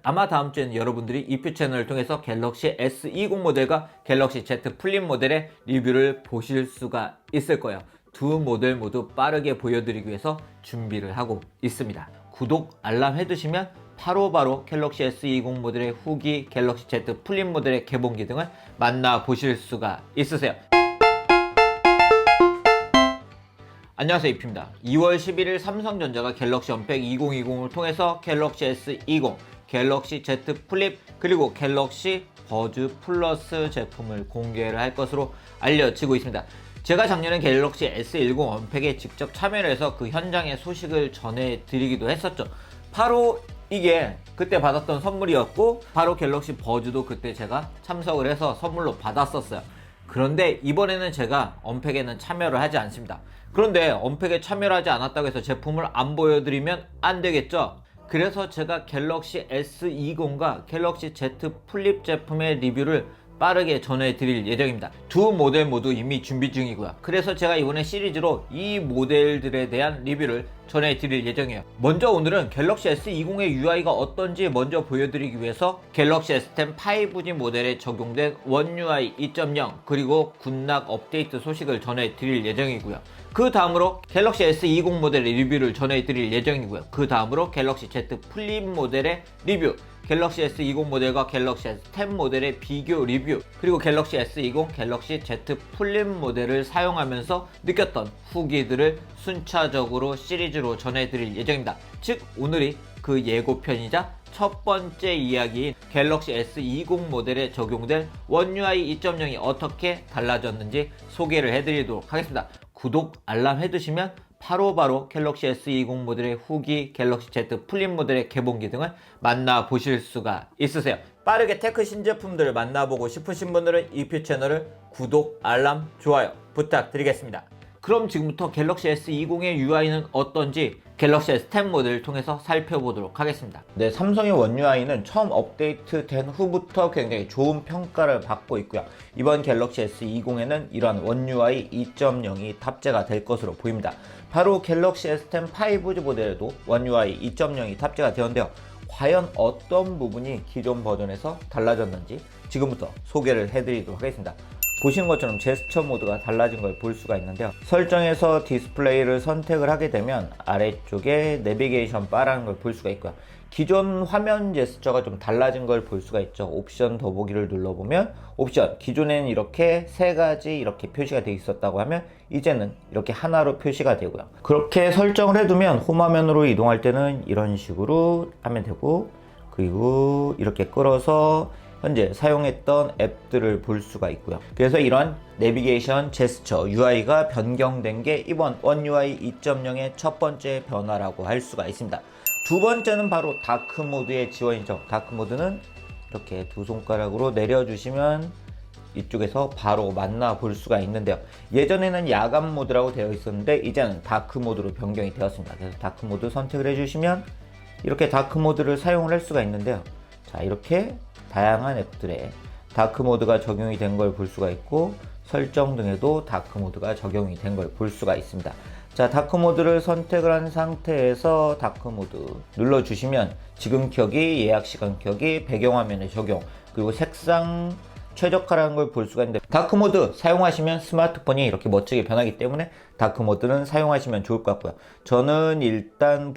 아마 다음 주에는 여러분들이 이표 채널을 통해서 갤럭시 S20 모델과 갤럭시 Z 플립 모델의 리뷰를 보실 수가 있을 거예요. 두 모델 모두 빠르게 보여드리기 위해서 준비를 하고 있습니다. 구독, 알람 해두시면 바로바로 갤럭시 S20 모델의 후기, 갤럭시 Z 플립 모델의 개봉기 등을 만나보실 수가 있으세요. 안녕하세요, 이피입니다. 2월 11일 삼성전자가 갤럭시 언팩 2020을 통해서 갤럭시 S20, 갤럭시 Z 플립, 그리고 갤럭시 버즈 플러스 제품을 공개를 할 것으로 알려지고 있습니다. 제가 작년에 갤럭시 S10 언팩에 직접 참여를 해서 그 현장의 소식을 전해드리기도 했었죠. 바로 이게 그때 받았던 선물이었고, 바로 갤럭시 버즈도 그때 제가 참석을 해서 선물로 받았었어요. 그런데 이번에는 제가 언팩에는 참여를 하지 않습니다. 그런데 언팩에 참여를 하지 않았다고 해서 제품을 안 보여드리면 안 되겠죠. 그래서 제가 갤럭시 S20과 갤럭시 Z 플립 제품의 리뷰를 빠르게 전해드릴 예정입니다. 두 모델 모두 이미 준비 중이고요. 그래서 제가 이번에 시리즈로 이 모델들에 대한 리뷰를 전해드릴 예정이에요. 먼저 오늘은 갤럭시 S20의 UI가 어떤지 먼저 보여드리기 위해서 갤럭시 S10 5G 모델에 적용된 원 UI 2.0 그리고 굿낙 업데이트 소식을 전해드릴 예정이고요. 그 다음으로 갤럭시 S20 모델의 리뷰를 전해드릴 예정이고요. 그 다음으로 갤럭시 Z 플립 모델의 리뷰, 갤럭시 S20 모델과 갤럭시 S10 모델의 비교 리뷰, 그리고 갤럭시 S20, 갤럭시 Z 플립 모델을 사용하면서 느꼈던 후기들을 순차적으로 시리즈로 전해드릴 예정입니다. 즉 오늘이 그 예고편이자 첫 번째 이야기인 갤럭시 S20 모델에 적용된 원 UI 2.0이 어떻게 달라졌는지 소개를 해드리도록 하겠습니다. 구독, 알람 해두시면 바로바로 갤럭시 S20 모델의 후기, 갤럭시 Z 플립 모델의 개봉기 등을 만나보실 수가 있으세요. 빠르게 테크 신제품들을 만나보고 싶으신 분들은 이표 채널을 구독, 알람, 좋아요 부탁드리겠습니다. 그럼 지금부터 갤럭시 S20의 UI는 어떤지 갤럭시 S10 모델을 통해서 살펴보도록 하겠습니다. 네, 삼성의 원 UI는 처음 업데이트 된 후부터 굉장히 좋은 평가를 받고 있고요. 이번 갤럭시 S20에는 이러한 원 UI 2.0이 탑재가 될 것으로 보입니다. 바로 갤럭시 S10 5G 모델에도 원 UI 2.0이 탑재가 되었는데요. 과연 어떤 부분이 기존 버전에서 달라졌는지 지금부터 소개를 해드리도록 하겠습니다. 보시는 것처럼 제스처 모드가 달라진 걸 볼 수가 있는데요. 설정에서 디스플레이를 선택을 하게 되면 아래쪽에 내비게이션 바라는 걸 볼 수가 있고요. 기존 화면 제스처가 좀 달라진 걸 볼 수가 있죠. 옵션 더보기를 눌러보면 옵션, 기존에는 이렇게 세 가지 이렇게 표시가 되어 있었다고 하면 이제는 이렇게 하나로 표시가 되고요. 그렇게 설정을 해두면 홈 화면으로 이동할 때는 이런 식으로 하면 되고, 그리고 이렇게 끌어서 현재 사용했던 앱들을 볼 수가 있고요. 그래서 이런 내비게이션 제스처 UI가 변경된 게 이번 원 UI 2.0의 첫 번째 변화라고 할 수가 있습니다. 두 번째는 바로 다크 모드의 지원이죠. 다크 모드는 이렇게 두 손가락으로 내려주시면 이쪽에서 바로 만나볼 수가 있는데요. 예전에는 야간 모드라고 되어 있었는데 이제는 다크 모드로 변경이 되었습니다. 그래서 다크 모드 선택을 해주시면 이렇게 다크 모드를 사용을 할 수가 있는데요. 자, 이렇게 다양한 앱들에 다크 모드가 적용이 된 걸 볼 수가 있고, 설정 등에도 다크 모드가 적용이 된 걸 볼 수가 있습니다. 자, 다크 모드를 선택을 한 상태에서 다크 모드 눌러주시면 지금 켜기, 예약 시간 켜기, 배경화면에 적용, 그리고 색상 최적화라는 걸 볼 수가 있는데, 다크 모드 사용하시면 스마트폰이 이렇게 멋지게 변하기 때문에 다크 모드는 사용하시면 좋을 것 같고요. 저는 일단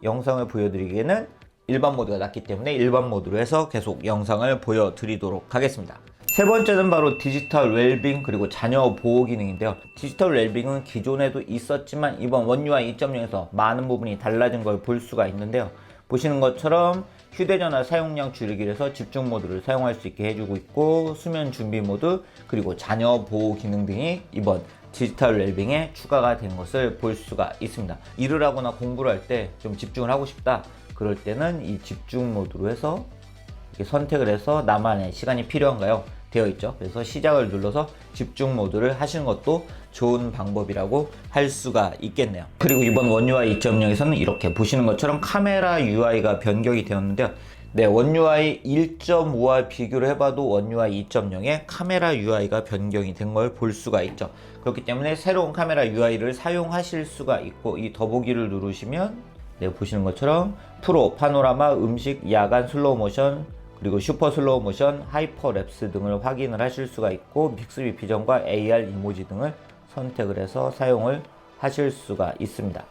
영상을 보여드리기에는 일반 모드가 낫기 때문에 일반 모드로 해서 계속 영상을 보여드리도록 하겠습니다. 세 번째는 바로 디지털 웰빙 그리고 자녀 보호 기능인데요. 디지털 웰빙은 기존에도 있었지만 이번 원 UI 2.0에서 많은 부분이 달라진 걸 볼 수가 있는데요. 보시는 것처럼 휴대전화 사용량 줄이기를 해서 집중 모드를 사용할 수 있게 해주고 있고, 수면 준비 모드 그리고 자녀 보호 기능 등이 이번 디지털 웰빙에 추가가 된 것을 볼 수가 있습니다. 일을 하거나 공부를 할 때 좀 집중을 하고 싶다, 그럴 때는 이 집중 모드로 해서 이렇게 선택을 해서 나만의 시간이 필요한가요? 되어 있죠. 그래서 시작을 눌러서 집중 모드를 하시는 것도 좋은 방법이라고 할 수가 있겠네요. 그리고 이번 원 UI 2.0에서는 이렇게 보시는 것처럼 카메라 UI가 변경이 되었는데요. 네, 원 UI 1.5와 비교를 해봐도 원 UI 2.0의 카메라 UI가 변경이 된 걸 볼 수가 있죠. 그렇기 때문에 새로운 카메라 UI를 사용하실 수가 있고, 이 더보기를 누르시면 네, 보시는 것처럼 프로, 파노라마, 음식, 야간 슬로우 모션, 그리고 슈퍼 슬로우 모션, 하이퍼 랩스 등을 확인을 하실 수가 있고, 빅스비 비전과 AR 이모지 등을 선택을 해서 사용을 하실 수가 있습니다.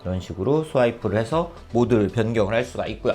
이런 식으로 스와이프를 해서 모드를 변경을 할 수가 있고요.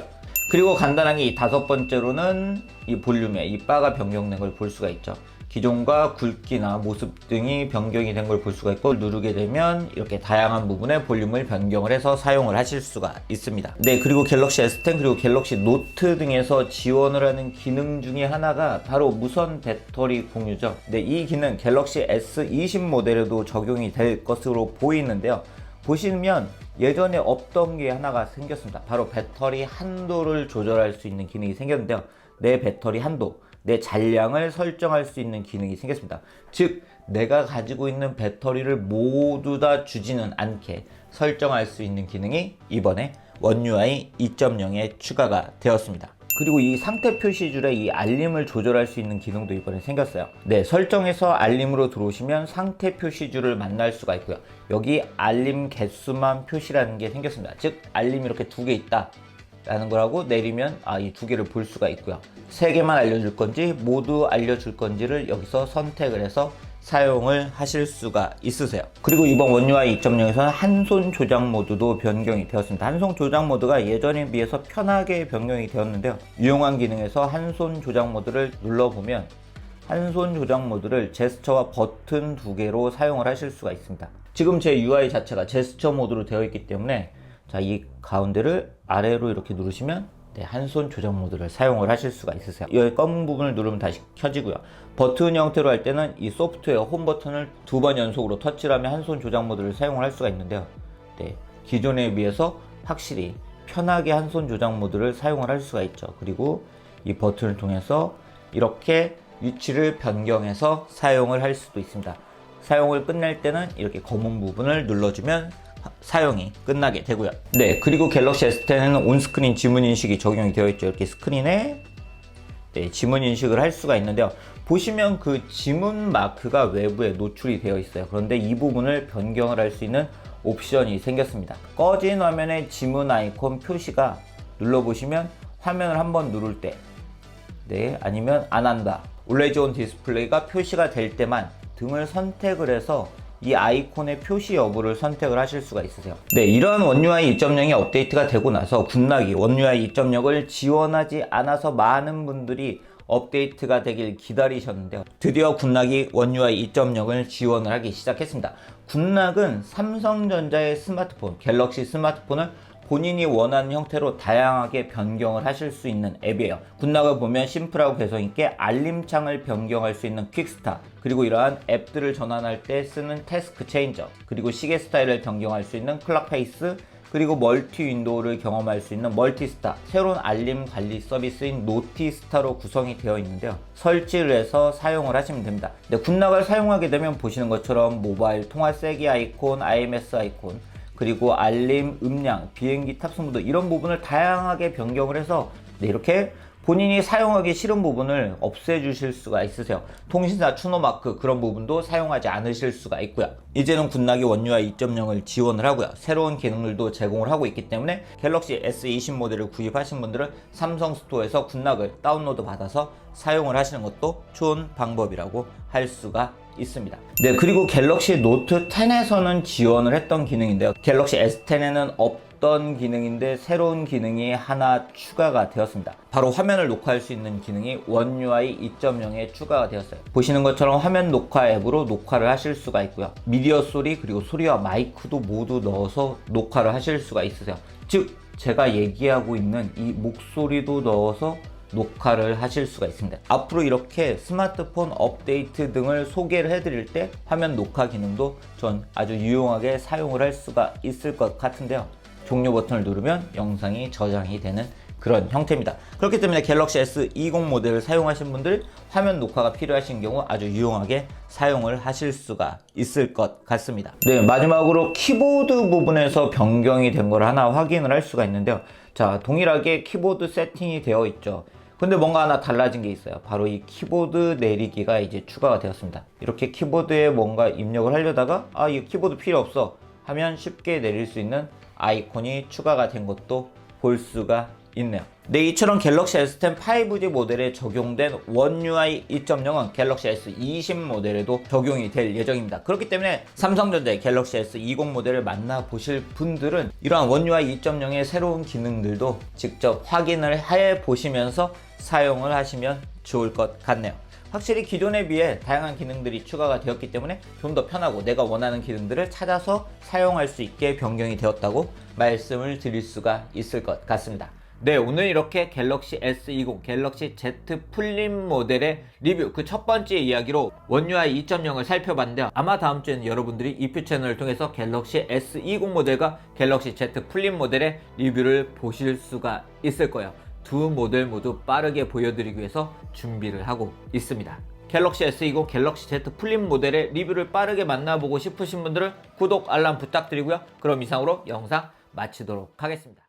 그리고 간단하게 이 다섯 번째로는 이 볼륨의 이 바가 변경된 걸 볼 수가 있죠. 기존과 굵기나 모습 등이 변경이 된 걸 볼 수가 있고, 누르게 되면 이렇게 다양한 부분의 볼륨을 변경을 해서 사용을 하실 수가 있습니다. 네, 그리고 갤럭시 S10 그리고 갤럭시 노트 등에서 지원을 하는 기능 중에 하나가 바로 무선 배터리 공유죠. 네, 이 기능 갤럭시 S20 모델에도 적용이 될 것으로 보이는데요. 보시면 예전에 없던 게 하나가 생겼습니다. 바로 배터리 한도를 조절할 수 있는 기능이 생겼는데요. 내 배터리 한도, 내 잔량을 설정할 수 있는 기능이 생겼습니다. 즉, 내가 가지고 있는 배터리를 모두 다 주지는 않게 설정할 수 있는 기능이 이번에 원UI 2.0에 추가가 되었습니다. 그리고 이 상태 표시줄에 이 알림을 조절할 수 있는 기능도 이번에 생겼어요. 네, 설정해서 알림으로 들어오시면 상태 표시줄을 만날 수가 있고요. 여기 알림 개수만 표시라는 게 생겼습니다. 즉, 알림이 이렇게 두 개 있다 라는 거라고 내리면 이 두 개를 볼 수가 있고요. 세 개만 알려줄 건지 모두 알려줄 건지를 여기서 선택을 해서 사용을 하실 수가 있으세요. 그리고 이번 원UI 2.0에서는 한손 조작 모드도 변경이 되었습니다. 한손 조작 모드가 예전에 비해서 편하게 변경이 되었는데요. 유용한 기능에서 한손 조작 모드를 눌러보면 한손 조작 모드를 제스처와 버튼 두 개로 사용을 하실 수가 있습니다. 지금 제 UI 자체가 제스처 모드로 되어 있기 때문에 자, 이 가운데를 아래로 이렇게 누르시면 네, 한손 조작 모드를 사용을 하실 수가 있으세요. 이 검은 부분을 누르면 다시 켜지고요. 버튼 형태로 할 때는 이 소프트웨어 홈 버튼을 두 번 연속으로 터치를 하면 한손 조작 모드를 사용을 할 수가 있는데요. 네, 기존에 비해서 확실히 편하게 한손 조작 모드를 사용을 할 수가 있죠. 그리고 이 버튼을 통해서 이렇게 위치를 변경해서 사용을 할 수도 있습니다. 사용을 끝낼 때는 이렇게 검은 부분을 눌러주면 사용이 끝나게 되고요. 네, 그리고 갤럭시 S10에는 온스크린 지문 인식이 적용이 되어 있죠. 이렇게 스크린에 네, 지문 인식을 할 수가 있는데요. 보시면 그 지문 마크가 외부에 노출이 되어 있어요. 그런데 이 부분을 변경을 할 수 있는 옵션이 생겼습니다. 꺼진 화면에 지문 아이콘 표시가 눌러보시면 화면을 한번 누를 때 네, 아니면 안 한다, 올레이즈 온 디스플레이가 표시가 될 때만 등을 선택을 해서 이 아이콘의 표시 여부를 선택을 하실 수가 있으세요. 네, 이러한 원UI 2.0이 업데이트가 되고 나서 굿나기 원UI 2.0을 지원하지 않아서 많은 분들이 업데이트가 되길 기다리셨는데요. 드디어 굿나기 원UI 2.0을 지원을 하기 시작했습니다. 굿낙은 삼성전자의 스마트폰, 갤럭시 스마트폰을 본인이 원하는 형태로 다양하게 변경을 하실 수 있는 앱이에요. 굿낙을 보면 심플하고 개성있게 알림창을 변경할 수 있는 퀵스타, 그리고 이러한 앱들을 전환할 때 쓰는 태스크 체인저, 그리고 시계 스타일을 변경할 수 있는 클락 페이스, 그리고 멀티 윈도우를 경험할 수 있는 멀티스타, 새로운 알림 관리 서비스인 노티스타로 구성이 되어 있는데요. 설치를 해서 사용을 하시면 됩니다. 근데 굿낙을 사용하게 되면 보시는 것처럼 모바일 통화 세기 아이콘, IMS 아이콘, 그리고 알림, 음량, 비행기 탑승 모드 이런 부분을 다양하게 변경을 해서 네, 이렇게 본인이 사용하기 싫은 부분을 없애주실 수가 있으세요. 통신사 추노 마크 그런 부분도 사용하지 않으실 수가 있고요. 이제는 굿낙이 원UI 2.0을 지원을 하고요. 새로운 기능들도 제공을 하고 있기 때문에 갤럭시 S20 모델을 구입하신 분들은 삼성 스토어에서 굿낙을 다운로드 받아서 사용을 하시는 것도 좋은 방법이라고 할 수가 있습니다. 네, 그리고 갤럭시 노트 10에서는 지원을 했던 기능인데요. 갤럭시 S10에는 없던 기능인데 새로운 기능이 하나 추가가 되었습니다. 바로 화면을 녹화할 수 있는 기능이 원UI 2.0에 추가가 되었어요. 보시는 것처럼 화면 녹화 앱으로 녹화를 하실 수가 있고요. 미디어 소리 그리고 소리와 마이크도 모두 넣어서 녹화를 하실 수가 있으세요. 즉, 제가 얘기하고 있는 이 목소리도 넣어서 녹화를 하실 수가 있습니다. 앞으로 이렇게 스마트폰 업데이트 등을 소개를 해드릴 때 화면 녹화 기능도 전 아주 유용하게 사용을 할 수가 있을 것 같은데요. 종료 버튼을 누르면 영상이 저장이 되는 그런 형태입니다. 그렇기 때문에 갤럭시 S20 모델을 사용하신 분들 화면 녹화가 필요하신 경우 아주 유용하게 사용을 하실 수가 있을 것 같습니다. 네, 마지막으로 키보드 부분에서 변경이 된 걸 하나 확인을 할 수가 있는데요. 자, 동일하게 키보드 세팅이 되어 있죠. 근데 뭔가 하나 달라진 게 있어요. 바로 이 키보드 내리기가 이제 추가가 되었습니다. 이렇게 키보드에 뭔가 입력을 하려다가 이 키보드 필요 없어 하면 쉽게 내릴 수 있는 아이콘이 추가가 된 것도 볼 수가 있네요. 네, 이처럼 갤럭시 S10 5G 모델에 적용된 One UI 2.0은 갤럭시 S20 모델에도 적용이 될 예정입니다. 그렇기 때문에 삼성전자의 갤럭시 S20 모델을 만나보실 분들은 이러한 One UI 2.0의 새로운 기능들도 직접 확인을 해 보시면서 사용을 하시면 좋을 것 같네요. 확실히 기존에 비해 다양한 기능들이 추가가 되었기 때문에 좀 더 편하고 내가 원하는 기능들을 찾아서 사용할 수 있게 변경이 되었다고 말씀을 드릴 수가 있을 것 같습니다. 네, 오늘 이렇게 갤럭시 S20, 갤럭시 Z 플립 모델의 리뷰 그 첫 번째 이야기로 One UI 2.0을 살펴봤는데요. 아마 다음 주에는 여러분들이 이퓨 채널을 통해서 갤럭시 S20 모델과 갤럭시 Z 플립 모델의 리뷰를 보실 수가 있을 거예요. 두 모델 모두 빠르게 보여드리기 위해서 준비를 하고 있습니다. 갤럭시 S20, 갤럭시 Z 플립 모델의 리뷰를 빠르게 만나보고 싶으신 분들은 구독, 알람 부탁드리고요. 그럼 이상으로 영상 마치도록 하겠습니다.